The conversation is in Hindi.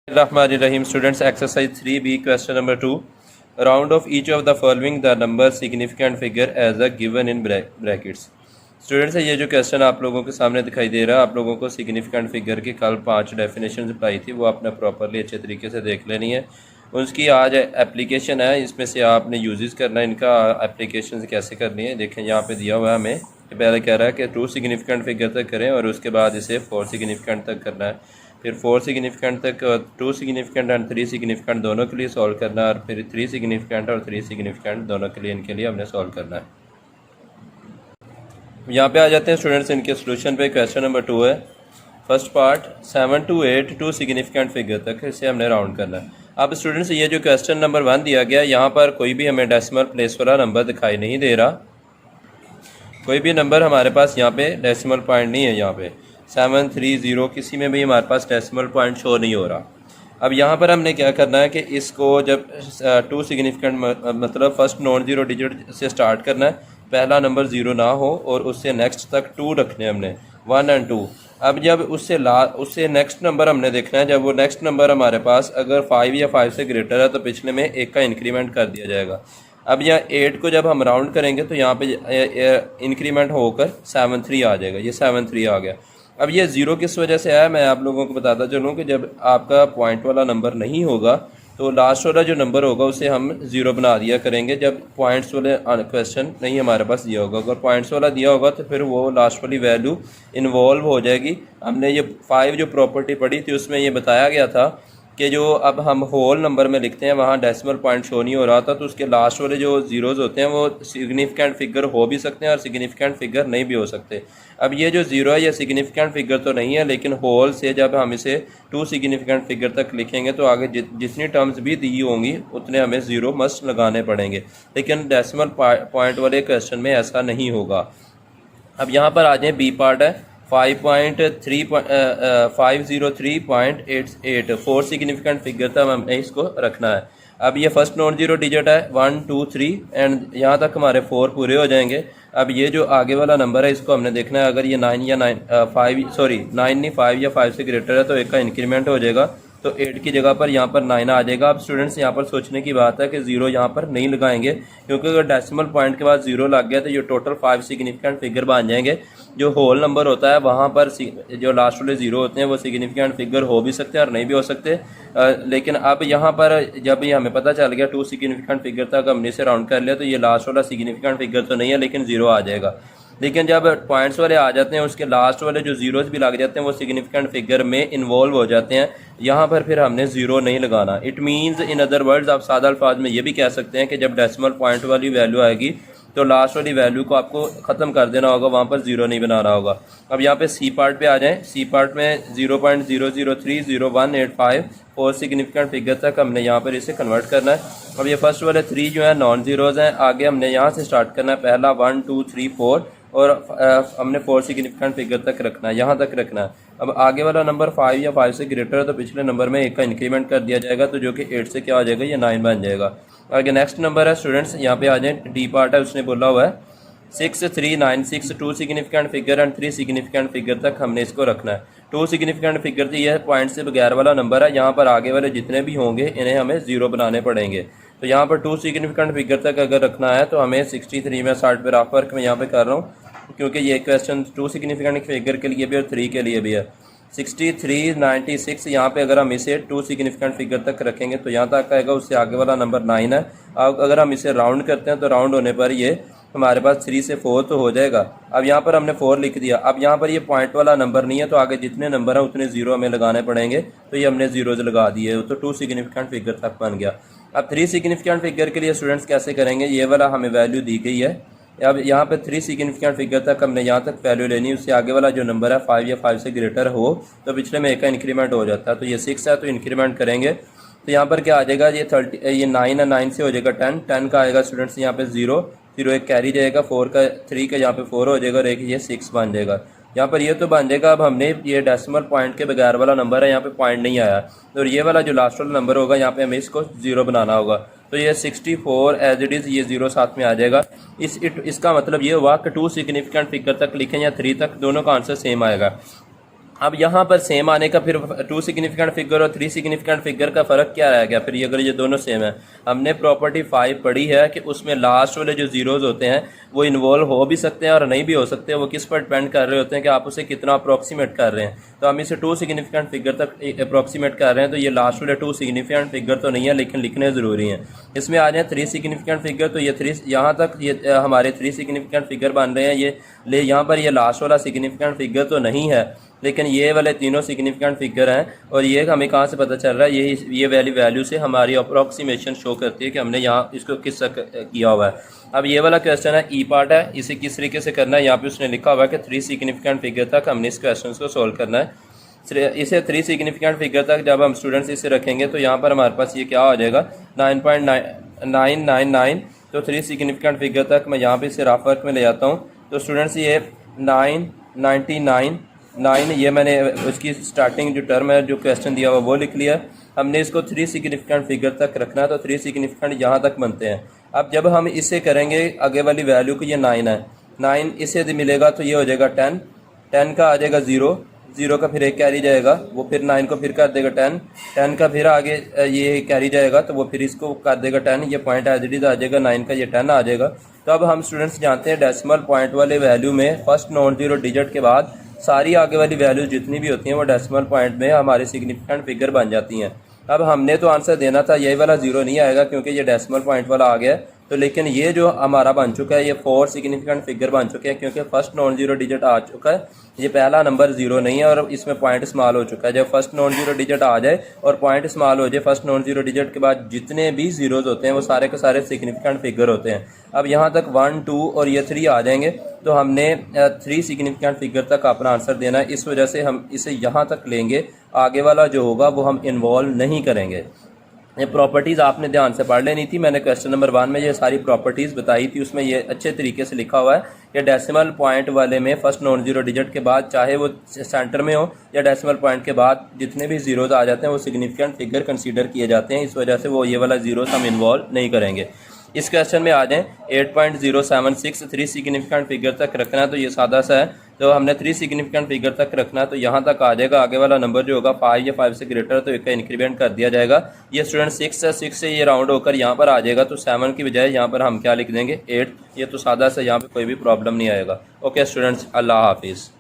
Rahim students exercise 3b question number 2 round of each of the following the number significant figure as a given in brackets students ये जो क्वेश्चन आप लोगों के सामने दिखाई दे रहा है आप लोगों को सिग्निफिकेंट फिगर की कल 5 डेफिनेशन पढ़ाई थी वो आपने प्रॉपरली अच्छे तरीके से देख लेनी है। उसकी आज एप्लीकेशन है, इसमें से आपने यूजेस करना है, इनका एप्लीकेशन कैसे करनी है देखें यहाँ पे दिया हुआ है हमें। पहले कह रहा है कि 2 सिग्निफिकेंट फिगर तक करें और उसके बाद इसे 4 सिग्निफिकेंट तक करना है, फिर 4 सिग्निफिकेंट तक 2 सिग्निफिकेंट एंड 3 सिग्निफिकेंट दोनों के लिए सॉल्व करना है और फिर 3 सिग्निफिकेंट और 3 सिग्निफिकेंट दोनों के लिए इनके लिए हमने सॉल्व करना है। यहाँ पे आ जाते हैं स्टूडेंट्स इनके सोल्यूशन पे। क्वेश्चन नंबर 2 है, first part 7 to 8 2 significant figure तक इसे हमने राउंड करना है। अब स्टूडेंट्स ये जो क्वेश्चन नंबर 1 दिया गया यहाँ पर कोई भी हमें डेसिमल प्लेस वाला नंबर दिखाई नहीं दे रहा, कोई भी नंबर हमारे पास यहाँ पे डेसिमल पॉइंट नहीं है। यहाँ पे 7 3 0 किसी में भी हमारे पास डेसिमल पॉइंट शो नहीं हो रहा। अब यहाँ पर हमने क्या करना है कि इसको जब 2 सिग्निफिकेंट मतलब फर्स्ट नॉन जीरो डिजिट से स्टार्ट करना है, पहला नंबर 0 ना हो और उससे नेक्स्ट तक 2 रखने हमने 1 और 2। अब जब उससे नेक्स्ट नंबर हमने देखना है, जब वो नेक्स्ट नंबर हमारे पास अगर 5 या 5 से ग्रेटर है तो पिछले में 1 का इंक्रीमेंट कर दिया जाएगा। अब यहाँ 8 को जब हम राउंड करेंगे तो यहाँ पे इंक्रीमेंट होकर 7 3 आ जाएगा, ये 7 3 आ गया। अब ये 0 किस वजह से आया मैं आप लोगों को बताता चलूँ कि जब आपका पॉइंट वाला नंबर नहीं होगा तो लास्ट वाला जो नंबर होगा उसे हम 0 बना दिया करेंगे जब पॉइंट्स वाले क्वेश्चन नहीं हमारे पास दिया होगा। अगर पॉइंट्स वाला दिया होगा तो फिर वो लास्ट वाली वैल्यू इन्वॉल्व हो जाएगी। हमने ये 5 जो प्रॉपर्टी पढ़ी थी उसमें ये बताया गया था कि जो अब हम होल नंबर में लिखते हैं वहाँ डेसिमल पॉइंट शो नहीं हो रहा था, तो उसके लास्ट वाले जो ज़ीरोज़ होते हैं वो सिग्निफिकेंट फिगर हो भी सकते हैं और सिग्निफिकेंट फिगर नहीं भी हो सकते। अब ये जो 0 है ये सिग्निफिकेंट फिगर तो नहीं है, लेकिन होल से जब हम इसे 2 सिग्निफिकेंट फिगर तक लिखेंगे तो आगे जितनी टर्म्स भी दी होंगी उतने हमें 0 मस्ट लगाने पड़ेंगे, लेकिन डेसिमल पॉइंट वाले क्वेश्चन में ऐसा नहीं होगा। अब यहाँ पर आ जाए बी पार्ट है 503.88 4 सिग्निफिकेंट फिगर तक हमें इसको रखना है। अब ये फर्स्ट नॉन जीरो डिजिट है 1 2 3 एंड यहाँ तक हमारे 4 पूरे हो जाएंगे। अब ये जो आगे वाला नंबर है इसको हमने देखना है, अगर ये 9 या 9 नहीं 5 या 5 से ग्रेटर है तो 1 का इंक्रीमेंट हो जाएगा, तो 8 की जगह पर यहाँ पर 9 आ जाएगा। अब स्टूडेंट्स यहाँ पर सोचने की बात है कि 0 यहाँ पर नहीं लगाएंगे, क्योंकि अगर डेसिमल पॉइंट के बाद 0 लग गया तो ये टोटल 5 सिग्निफिकेंट फिगर बन जाएंगे। जो होल नंबर होता है वहाँ पर जो लास्ट वाले 0 होते हैं वो सिग्निफिकेंट फिगर हो भी सकते हैं और नहीं भी हो सकते। लेकिन अब यहाँ पर जब ये हमें पता चल गया 2 सिग्निफिकेंट फिगर तक हमने से राउंड कर लिया तो ये लास्ट वाला सिग्निफिकेंट फिगर तो नहीं है लेकिन 0 आ जाएगा। लेकिन जब पॉइंट्स वाले आ जाते हैं उसके लास्ट वाले जो जीरोज़ भी लग जाते हैं वो सिग्निफिकेंट फिगर में इन्वॉल्व हो जाते हैं, यहाँ पर फिर हमने 0 नहीं लगाना। It means in other words आप सादा अल्फाज में ये भी कह सकते हैं कि जब डेसिमल पॉइंट वाली वैल्यू आएगी तो लास्ट वाली वैल्यू को आपको ख़त्म कर देना होगा, वहाँ पर 0 नहीं बनाना होगा। अब यहाँ पे सी पार्ट पे आ जाएं। सी पार्ट में 0.0030185 4 सिग्निफिकेंट फिगर तक हमने यहाँ पर इसे कन्वर्ट करना है। अब ये फर्स्ट वाले 3 जो है नॉन ज़ीरोज़ हैं, आगे हमने यहाँ से स्टार्ट करना है, पहला 1 2 3 4 और हमने 4 सिग्निफिकेंट फिगर तक रखना है, यहाँ तक रखना है। अब आगे वाला नंबर 5 या 5 से ग्रेटर है तो पिछले नंबर में 1 का इंक्रीमेंट कर दिया जाएगा, तो जो कि 8 से क्या हो जाएगा ये 9 बन जाएगा। आगे नेक्स्ट नंबर है स्टूडेंट्स, यहाँ पे आ जाए डी पार्ट है, उसने बोला हुआ है 6396 2 significant figure and 3 significant figure तक हमने इसको रखना है। 2 सिग्निफिकेंट फिगर तो यह पॉइंट से बगैर वाला नंबर है, यहाँ पर आगे वाले जितने भी होंगे इन्हें हमें 0 बनाने पड़ेंगे। तो यहाँ पर 2 सिग्निफिकेंट फिगर तक अगर रखना है तो हमें 63 में 60 पे रफ वर्क में यहाँ पे कर रहा हूँ क्योंकि ये क्वेश्चन 2 सिग्निफिकेंट फिगर के लिए भी और 3 के लिए भी है। 6396 यहाँ पे अगर हम इसे 2 सिग्निफिकेंट फिगर तक रखेंगे तो यहाँ तक आएगा, उससे आगे वाला नंबर 9 है। अब अगर हम इसे राउंड करते हैं तो राउंड होने पर ये हमारे पास 3 से 4 तो हो जाएगा। अब यहाँ पर हमने 4 लिख दिया। अब यहाँ पर ये पॉइंट वाला नंबर नहीं है तो आगे जितने नंबर हैं उतने 0 हमें लगाने पड़ेंगे, तो ये हमने 0 लगा दिए तो 2 सिग्निफिकेंट फिगर तक बन गया। अब 3 सिग्निफिकेंट फिगर के लिए स्टूडेंट्स कैसे करेंगे, ये वाला हमें वैल्यू दी गई है। अब यहाँ पे 3 सिग्निफिकेंट फिगर तक हमने यहाँ तक वैल्यू लेनी है, उससे आगे वाला जो नंबर है 5 या 5 से ग्रेटर हो तो पिछले में 1 का इंक्रीमेंट हो जाता है, तो ये 6 है तो इंक्रीमेंट करेंगे तो यहाँ पर क्या आ जाएगा, ये 9 है, 9 से हो जाएगा 10 का आएगा स्टूडेंट्स यहाँ पे 0 एक कैरी जाएगा, 3 का यहाँ पे 4 हो जाएगा और एक ये 6 बन जाएगा। यहाँ पर ये तो बन जाएगा। अब हमने ये डेसिमल पॉइंट के बगैर वाला नंबर है, यहाँ पे पॉइंट नहीं आया, और ये वाला जो लास्ट वाला नंबर होगा यहाँ पे हमें इसको 0 बनाना होगा, तो ये 64 एज इट इज़ ये 0 साथ में आ जाएगा। इसका मतलब ये हुआ कि 2 सिग्निफिकेंट फिगर तक लिखें या 3 तक, दोनों का आंसर सेम आएगा। अब यहाँ पर सेम आने का फिर 2 सिग्निफिकेंट फिगर और 3 सिग्निफिकेंट फिगर का फ़र्क क्या रह गया फिर अगर ये दोनों सेम है। हमने प्रॉपर्टी 5 पढ़ी है कि उसमें लास्ट वाले जो ज़ीरोज़ होते हैं वो इन्वॉल्व हो भी सकते हैं और नहीं भी हो सकते, वो किस पर डिपेंड कर रहे होते हैं कि आप उसे कितना अप्रॉक्सीमेट कर रहे हैं। तो हम इसे 2 सिग्निफिकेंट फिगर तक अप्रॉक्सीमेट कर रहे हैं, तो ये लास्ट वाले 2 सिग्निफिकेंट फिगर तो नहीं है लेकिन लिखने ज़रूरी हैं। इसमें आ जाए 3 सिग्निफिकेंट फिगर, तो ये 3 यहाँ तक ये हमारे 3 सिग्निफिकेंट फिगर बन रहे हैं। ये यहाँ पर ये लास्ट वाला सिग्निफिकेंट फिगर तो नहीं है लेकिन ये वाले तीनों सिग्निफिकेंट फिगर हैं। और ये हमें कहाँ से पता चल रहा है, ये वैल्यू से हमारी अप्रॉक्सीमेशन शो करती है कि हमने यहाँ इसको किस किया हुआ है। अब ये वाला क्वेश्चन है ई पार्ट है, इसे किस तरीके से करना है यहाँ पे उसने लिखा हुआ है कि 3 सिग्निफिकेंट फिगर तक हमने इस क्वेश्चन को सोल्व करना है। इसे 3 सिग्निफिकेंट फिगर तक जब हम स्टूडेंट्स इसे रखेंगे तो यहाँ पर हमारे पास ये क्या हो जाएगा 9.999। तो 3 सिग्निफिकेंट फिगर तक मैं यहाँ पे इसे रफ वर्क में ले जाता हूँ। तो स्टूडेंट्स ये 9 ये मैंने उसकी स्टार्टिंग जो टर्म है जो क्वेश्चन दिया हुआ वो लिख लिया। हमने इसको 3 सिग्निफिकेंट फिगर तक रखना है, तो 3 सिग्निफिकेंट यहाँ तक बनते हैं। अब जब हम इसे करेंगे आगे वाली वैल्यू को, ये 9 है, 9 इसे मिलेगा तो ये हो जाएगा 10, 10 का आ जाएगा 0 का फिर एक कैरी जाएगा, वो फिर 9 को फिर कर देगा 10 का फिर आगे ये कैरी जाएगा तो वो फिर इसको कर देगा 10, ये पॉइंट एज इट इज आ जाएगा 9 का, ये 10 आ जाएगा। तो अब हम स्टूडेंट्स जानते हैं डेसिमल पॉइंट वाले वैल्यू में फर्स्ट नॉन जीरो डिजिट के बाद सारी आगे वाली वैल्यूज जितनी भी होती हैं वो डेसिमल पॉइंट में हमारे सिग्निफिकेंट फिगर बन जाती हैं। अब हमने तो आंसर देना था यही वाला 0 नहीं आएगा क्योंकि ये डेसिमल पॉइंट वाला आ गया, तो लेकिन ये जो हमारा बन चुका है ये 4 सिग्निफिकेंट फिगर बन चुके हैं क्योंकि फर्स्ट नॉन जीरो डिजिट आ चुका है। ये पहला नंबर 0 नहीं है और इसमें पॉइंट स्मॉल हो चुका है। जब फर्स्ट नॉन जीरो डिजिट आ जाए और पॉइंट स्मॉल हो जाए, फर्स्ट नॉन जीरो डिजिट के बाद जितने भी जीरोज होते हैं वो सारे के सारे सिग्निफिकेंट फिगर होते हैं। अब यहाँ तक 1 2 और ये 3 आ जाएंगे तो हमने 3 सिग्निफिकेंट फिगर तक अपना आंसर देना है। इस वजह से हम इसे यहाँ तक लेंगे, आगे वाला जो होगा वो हम इन्वॉल्व नहीं करेंगे। ये प्रॉपर्टीज़ आपने ध्यान से पढ़ लेनी थी। मैंने क्वेश्चन नंबर 1 में ये सारी प्रॉपर्टीज़ बताई थी, उसमें ये अच्छे तरीके से लिखा हुआ है कि डेसिमल पॉइंट वाले में फर्स्ट नॉन जीरो डिजिट के बाद चाहे वो सेंटर में हो या डेसिमल पॉइंट के बाद जितने भी जीरोज आ जाते हैं वो सिग्निफिकेंट फिगर कंसीडर किए जाते हैं। इस वजह से वो ये वाला जीरोस हम इन्वॉल्व नहीं करेंगे। इस क्वेश्चन में आ जाएँ 8.076 3 सिग्निफिकेंट फिगर तक रखना है, तो ये सादा सा है, तो हमने 3 सिग्निफिकेंट फिगर तक रखना है तो यहाँ तक आ जाएगा। आगे वाला नंबर जो होगा 5 या 5 से ग्रेटर तो एक का इंक्रीमेंट कर दिया जाएगा। ये स्टूडेंट 6 है, 6 से ये राउंड होकर यहाँ पर आ जाएगा तो 7 की बजाय यहाँ पर हम क्या लिख देंगे 8। ये तो सादा सा, यहाँ पे कोई भी प्रॉब्लम नहीं आएगा। ओके स्टूडेंट्स, अल्लाह हाफिज़।